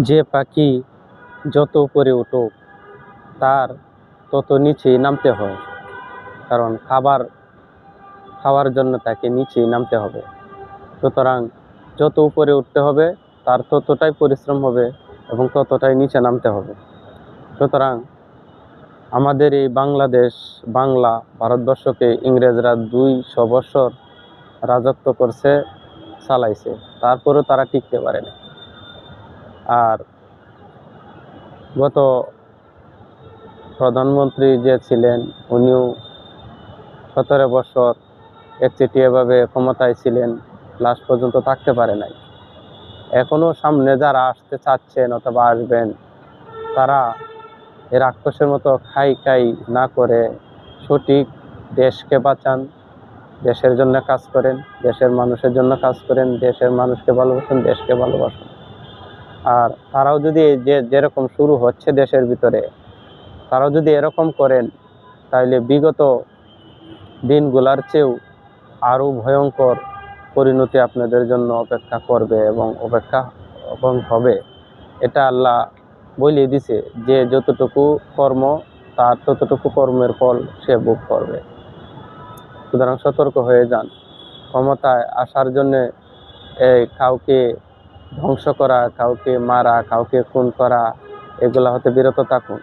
যে পাখি যত উপরে উঠুক তার তত নিচেই নামতে হয়, কারণ খাওয়ার জন্য তাকে নিচেই নামতে হবে। সুতরাং যত উপরে উঠতে হবে তার ততটাই পরিশ্রম হবে এবং ততটাই নিচে নামতে হবে। সুতরাং আমাদের এই ভারতবর্ষকে ইংরেজরা 200 বছর রাজত্ব করছে, চালাইছে, তারপরেও তারা টিকতে পারেনি। আর গত প্রধানমন্ত্রী যে ছিলেন উনিও 17 বছর একচেটিয়াভাবে ক্ষমতায় ছিলেন, লাস্ট পর্যন্ত থাকতে পারে নাই। এখনো সামনে যারা আসতে চাচ্ছেন অথবা আসবেন, তারা এর রাক্ষসের মতো খাই না করে সঠিক দেশকে বাঁচান, দেশের জন্য কাজ করেন, দেশের মানুষের জন্য কাজ করেন, দেশের মানুষকে ভালোবাসেন, দেশকে ভালোবাসেন। আর তারাও যদি যেরকম শুরু হচ্ছে দেশের ভিতরে, তারাও যদি এরকম করেন, তাহলে বিগত দিনগুলার চেয়েও আরো ভয়ঙ্কর পরিণতি আপনাদের জন্য অপেক্ষা করবে এবং হবে। এটা আল্লাহ বলে দিছে যে যতটুকু কর্ম তার ততটুকু কর্মের ফল সে ভোগ করবে। সুতরাং সতর্ক হয়ে যান। ক্ষমতায় আসার জন্য কাউকে ধ্বংস করা, কাউকে মারা, কাউকে খুন করা, এগুলা হতে বিরত থাকুন।